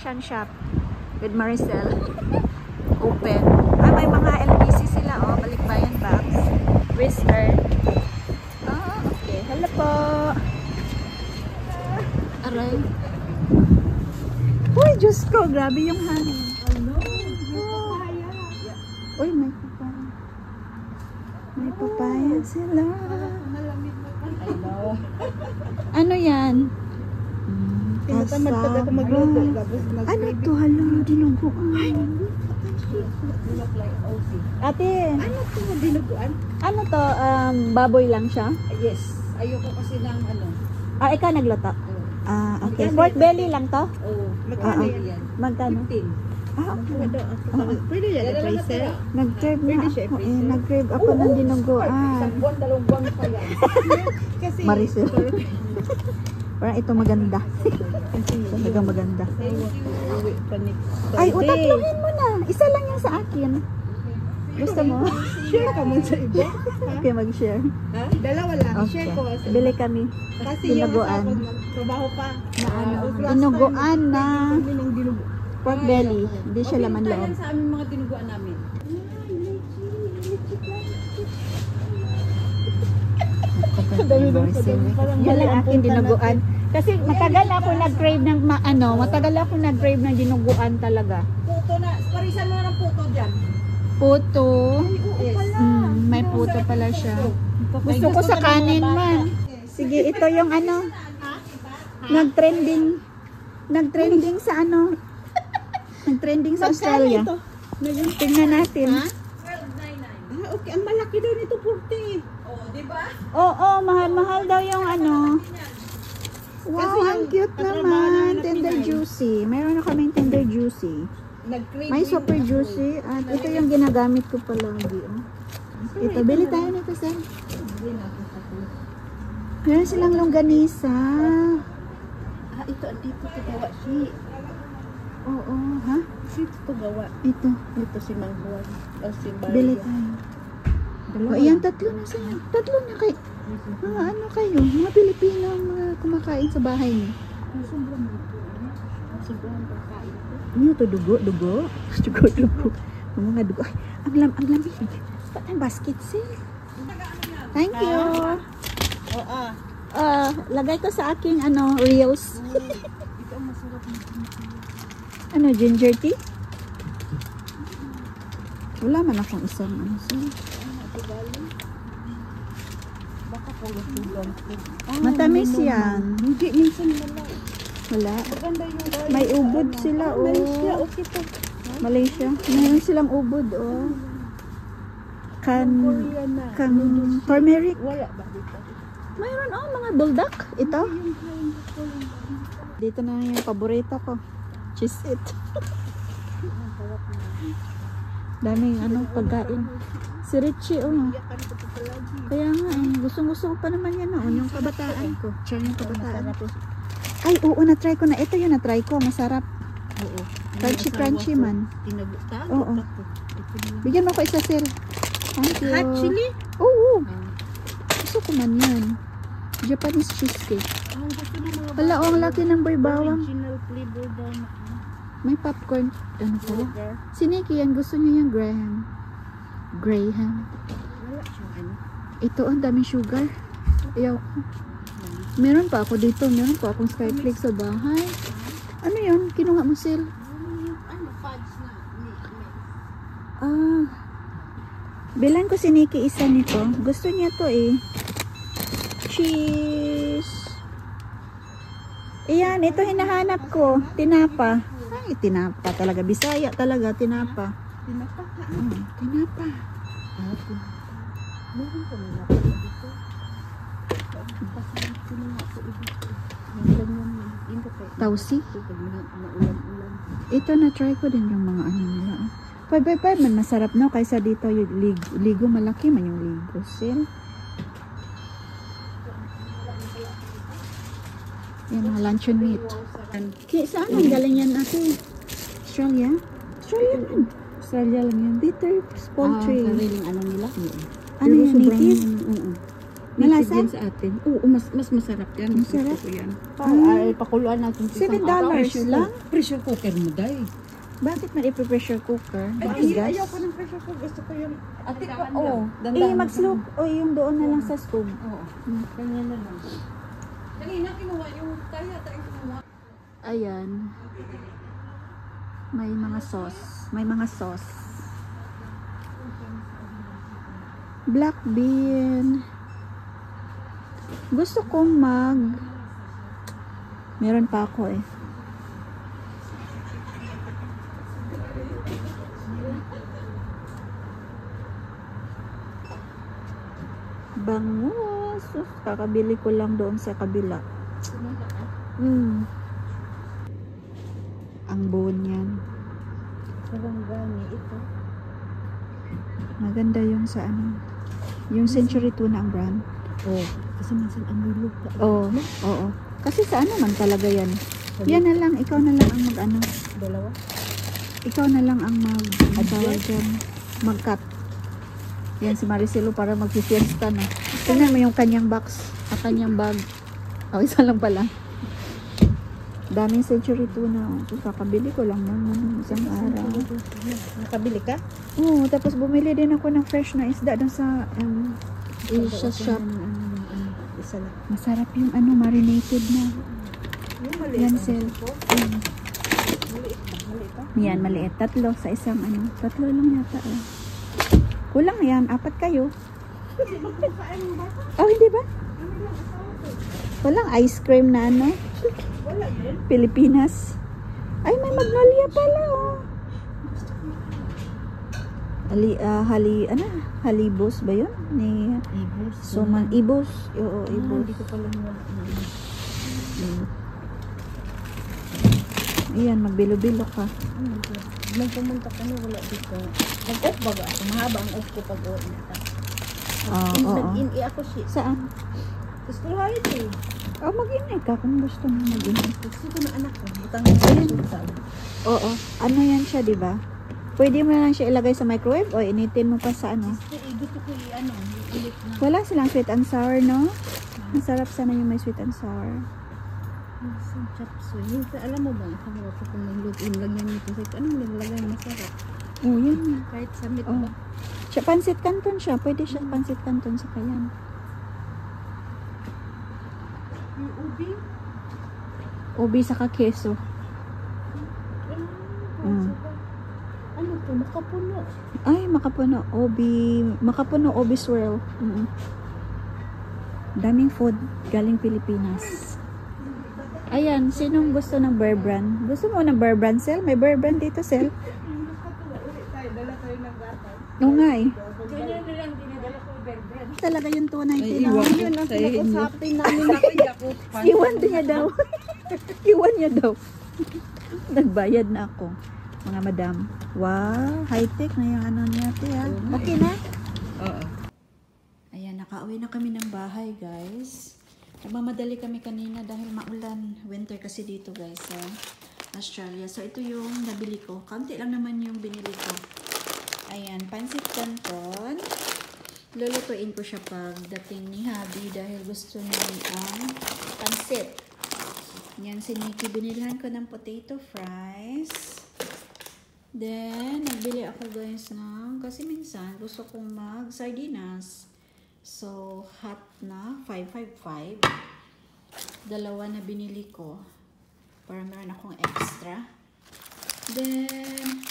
Asian shop with Maricel. Open. Ah, may mga LBC sila, oh. Balikbayan box. Whisker. Ah, okay. Hello po. Aray. Uy, Diyos ko. Grabe yung hangin. Oh. Uy, may papaya. May papaya sila. Ano yan? Tinatamad pag ako magluto. Ano to? Hala, dinuguan. Ate, Ano to? Dinuguan? ano to? Baboy lang siya? Yes. Ayoko kasi ng ano. Ah, ikaw nagluto? Oh. Ah, okay. Pork belly lang to? Oh. Magkano yan? Magkano? 15. Ah, okay. Pwede yan na pricer? Nag-crave na Pwede siya ako. i-freezer. Nag-crave ako ng dinuguan. Isang buwan, dalawang buwan pa yan. Kasi Maricel. Parang ito maganda. Talagang maganda. Ay, tatlongin mo na. Isa lang yan sa akin. Gusto mo? Share ka man sa iba. Okay, mag-share. Ha? Dalawa lang. Okay. Share ko. Bili kami. Kasi yung Dinuguan. asawa trabaho pa. Na ano? Last Dinuguan time, na kami ng dinuguan. pork belly. Hindi siya laman loob. Yan sa aming mga dinuguan namin. Yan lang aking dinuguan. Kasi matagal ako nag-crave ng matagal ako nag-crave ng dinuguan talaga. Puto na. Parisan mo na ng puto dyan. Puto. Yes. May puto pala siya. Gusto ko sa kanin man. Sige, ito yung ano. Nag-trending. Nag-trending sa ano. Nag-trending sa Australia. Tingnan natin. Ah, okay. Ang malaki daw nito, 40. Oh, di ba? Oo, mahal-mahal daw yung ano. Wow, Kasi ang yung cute katrabaho naman. namin Tender ay- juicy. Mayroon na kaming tender juicy. Nag-crave May din super ako. juicy. At ito yung ginagamit ko palagi. Oh. Ito, bili tayo nito, sir. Meron silang longganisa. Ah, ito to gawa si. Oo, ha? Ito to gawa. Ito. Ito si Manghuan. O si Maria. Bili tayo. O, ayan, tatlo na sa'yo. Tatlo na kayo. Mga ano kayo? Mga Pilipino ang mga kumakain sa bahay niyo. Sobrang pagkain ko. Ano to? Dugo? Dugo? Dugo. Mga dugo. Ay, ang lamig. Ba't ang basket, sir? Thank you. Oo. Lagay ko sa aking reels. Ito ang masarap na. Ano, ginger tea? Wala man akong isang sir. Baka kulang. Matamis yan. Hindi, minsan wala. Wala. Maganda yung May ubod sila, Malaysia, oh. okay to. Malaysia. Mayroon silang ubod, oh. Korean na. Turmeric. Wala ba dito? Mayroon, oh, mga buldak. Ito. Dito na yung paborito ko. Cheese it. Daming pagkain. Si Richie, oh. Yakan ko ito palagi. Kaya nga, gustong-gusto ko pa naman yan noon, yung kabataan ko. Tsaka yung kabataan. Masarap. Ay, oo, na-try ko na. Ito yung na-try ko. Masarap. Oo. Crunchy man. Tinagutan? Oo. Bigyan mo ko isa, sir. Thank you. Hot chili? Oo. Gusto ko man yan. Japanese cheesecake. Ang gusto ng mga Wala, oh, ang laki ng baybawang. original flavor daw na May popcorn. Ano pala? burger. Si Nikki, yan gusto niya yung Graham. Wala siyang ano. Ito, ang daming sugar. Ayaw ko. Meron pa ako dito. Meron pa akong Skyflakes sa bahay. Ano yun? Kinuha mo, Sil? Ano, fudge na. Ah. Bilan ko si Nikki isa nito. Gusto niya to eh. Cheese. Ayan, ito hinahanap ko. Tinapa. Ay, tinapa talaga. Bisaya talaga, tinapa. Tinapa. Tinapa. Meron ko na dito. Pasarap ko na nga po dito. Yung ganyan na. Yung kape. Tausi. Pag maulan-ulan. Ito na try ko din yung mga ano nila. 5x5 man masarap no kaysa dito yung ligo malaki man yung ligo. Sil. Yan mga luncheon meat. Saan ang galing yan ate? Australia? Australia man. Australia lang yan. Bitter poultry. Sariling ano nila. Ano yan, native? Malasa? Native yan sa atin. Oo, mas masarap yan. Masarap? Gusto ko yan. Ah. Pakuluan natin. $7 lang? Pressure cooker mo, day. Bakit man i-pressure cooker? Ay, Matigas? ayaw ko ng pressure cooker. Gusto ko yung... Ate ko, Dandahan oh. lang. mag-slow. Yung doon na lang sa stove. Oo. Ganyan na lang. Kanina kinuha yung tayo kinuha. Ayan. May mga sauce. May mga sauce. Black bean. Gusto kong meron pa ako eh. Bangus. Kakabili ko lang doon sa kabila. Ang bone yan. Sarangani ito. Maganda yung sa ano. Yung Century Tuna ang brand. Oh, kasi minsan ang lulog ka. Oo. Kasi sa ano man talaga yan. Yan na lang. Ikaw na lang ang mag-ano. Dalawa? Ikaw na lang ang mag-cut. Yan si Maricelo para mag-fiesta na. Tingnan mo yung kanyang box. Kanyang bag. Isa lang pala. Daming Century Tuna. Kakabili ko lang ng isang araw. Nakabili ka? Oo, tapos bumili din ako ng fresh na isda doon sa Asia shop. Isa lang. Masarap yung marinated na. Yung maliit. Lancel. Maliit ba? Yan, maliit. Tatlo sa isang Tatlo lang yata. Kulang yan. 4 kayo. Oh, hindi ba? Walang ice cream na Wala din. Pilipinas. Ay, may magnolia pala, oh. Halibos ba yun? Ibos. Ibos. Oo, ibos. Hindi ko pala wala. Ayan, magbilo-bilo ka. Nung pumunta ka na, wala dito. Nag-off ba ako? Mahaba ang off ko pag-uwi nita. Oo. Nag-in-i ako siya. Saan? Gusto ko holiday. Mag-inay ka kung gusto mo mag-inay. Gusto ko na anak ko. Butang na sa sultan. Oo. Ano yan siya, di ba? Pwede mo na lang siya ilagay sa microwave o initin mo pa sa Gusto ko ulit na. Wala silang sweet and sour, no? Masarap sana yung may sweet and sour. Isang chapsuy. Minsan, alam mo ba, isang harap kung mag-load-in lang yan ito. Anong nilagay masarap? Oo, yan. Kahit sa meat Oh. ba? Siya, pansit canton siya. Pwede siya pansit canton sa kayan. Yung ubi? Ubi sa keso. Ano to? Makapuno. Ay, makapuno obi swirl. Daming food galing Pilipinas. Ayan, sinong gusto ng Bear Brand? Gusto mo ng Bear Brand, Sel? May Bear Brand dito, Sel? Dala tayo ng gata. Oo nga eh. Ganyan na lang dinadala ko berber. Talaga yung 2.99. Yun ang pinag-usapin namin ako. Iwan niya daw. Iwan niya daw. Nagbayad na ako. Mga madam. Wow, high-tech na yung niya. Okay na? Oo. Ayan, nakauwi na kami ng bahay, guys. Nagmamadali kami kanina dahil maulan. Winter kasi dito, guys, sa Australia. So, ito yung nabili ko. Kaunti lang naman yung binili ko. Ayan, pansit canton. Lulutuin ko siya pagdating ni Habi dahil gusto niya ang pansit. Yan, si Nikki. Binilhan ko ng potato fries. Then, nagbili ako, guys, kasi minsan gusto kong mag-sardinas. So, hot na, 555. Dalawa na binili ko. Para meron akong extra. Then,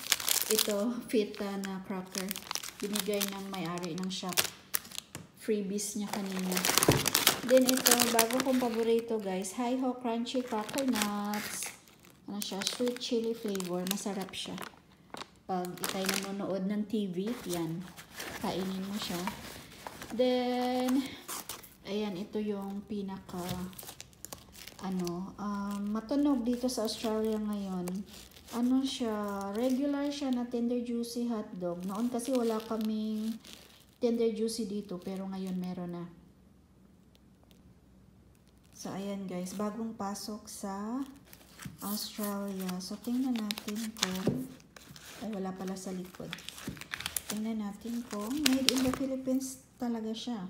ito, feta na cracker. Binigay ng may-ari ng shop. Freebies niya kanina. Then, ito, bago kong paborito, guys. Hi-Ho Crunchy Cracker Nuts. Ano siya? Sweet chili flavor. Masarap siya. Pag ikay nanonood ng TV, yan. Kainin mo siya. Then, ayan, ito yung pinaka, matunog dito sa Australia ngayon. Ano siya, regular siya na tender juicy hotdog. Noon kasi wala kaming tender juicy dito, pero ngayon meron na. So, ayan guys, bagong pasok sa Australia. So, tingnan natin kung, ay wala pala sa likod. Tingnan natin kung made in the Philippines talaga siya.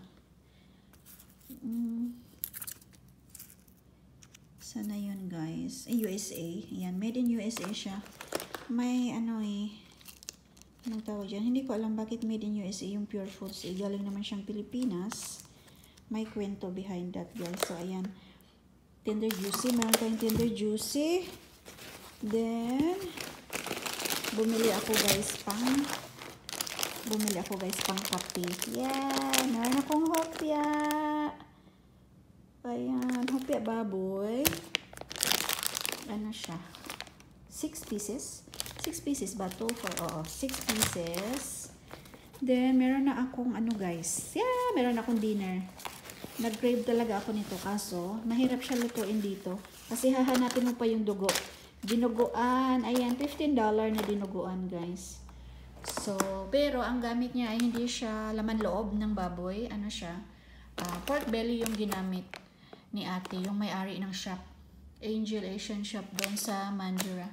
Sana yun guys. USA. Ayan, made in USA siya. May ano anong tawag dyan? Hindi ko alam bakit made in USA yung Pure Foods. Galing naman siyang Pilipinas. May kwento behind that guys. So ayan. Tender Juicy. Meron tayong Tender Juicy. Then, bumili ako guys pang kape. Yeah! Meron akong hopya. Ayan. Hopya baboy. Ano siya? 6 pieces. 6 pieces ba to? 6 pieces. Then, meron na akong ano guys. Yeah! Meron akong dinner. Nag-crave talaga ako nito kaso mahirap siya lutuin dito. Kasi hahanapin mo pa yung dugo. Dinuguan. Ayan, $15 na dinuguan guys. So, pero ang gamit niya ay hindi siya laman loob ng baboy. Ano siya? Pork belly yung ginamit ni ate, yung may-ari ng shop. Angel Asian Shop doon sa Mandurah.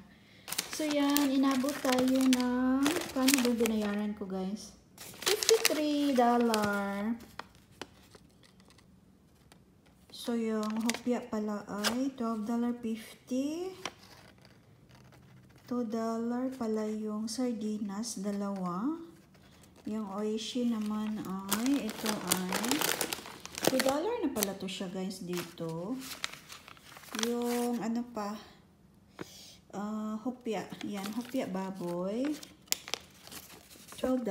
So, yan. Inabot tayo ng paano ba binayaran ko guys? $53. So, yung hopya pala ay $12.50. $2 pala yung sardinas, dalawa. Yung oishi naman ay, ito ay $2 na pala to siya guys dito. Yung ano pa, hopya. Yan, hopya baboy. $12.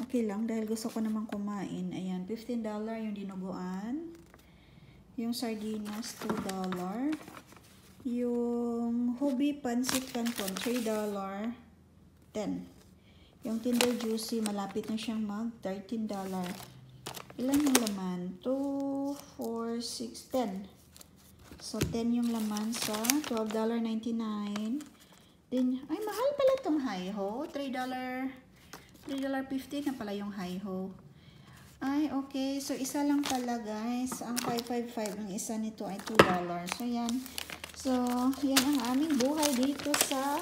Okay lang dahil gusto ko naman kumain. Ayan, $15 yung dinuguan. Yung sardinas, $2. Yung Hobi Pancit Canton, $3. 10. Yung Tender Juicy, malapit na siyang mag $13. Ilan yung laman? 2, 4, 6, 10. So, 10 yung laman sa $12.99. Then, ay, mahal pala itong Hi-Ho. $3.50 na pala yung Hi-Ho. Ay, okay. So, isa lang pala, guys. Ang 555, ang isa nito ay $2. So, yan. So, yan ang aming buhay dito sa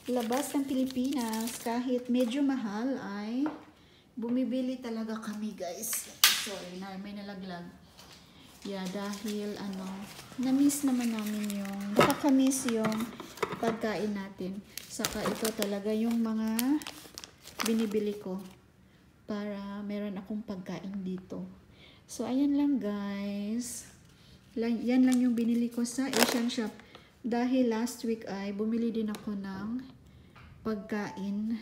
labas ng Pilipinas. Kahit medyo mahal ay bumibili talaga kami, guys. Sorry, may nalaglag. Yeah, dahil na-miss naman namin yung, nakaka-miss yung pagkain natin. Saka ito talaga yung mga binibili ko para meron akong pagkain dito. So, ayan lang, guys. Yan lang yung binili ko sa Asian Shop. Dahil last week ay bumili din ako ng pagkain,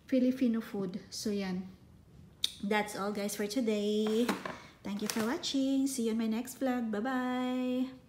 Filipino food. So, yan. That's all guys for today. Thank you for watching. See you in my next vlog. Bye-bye!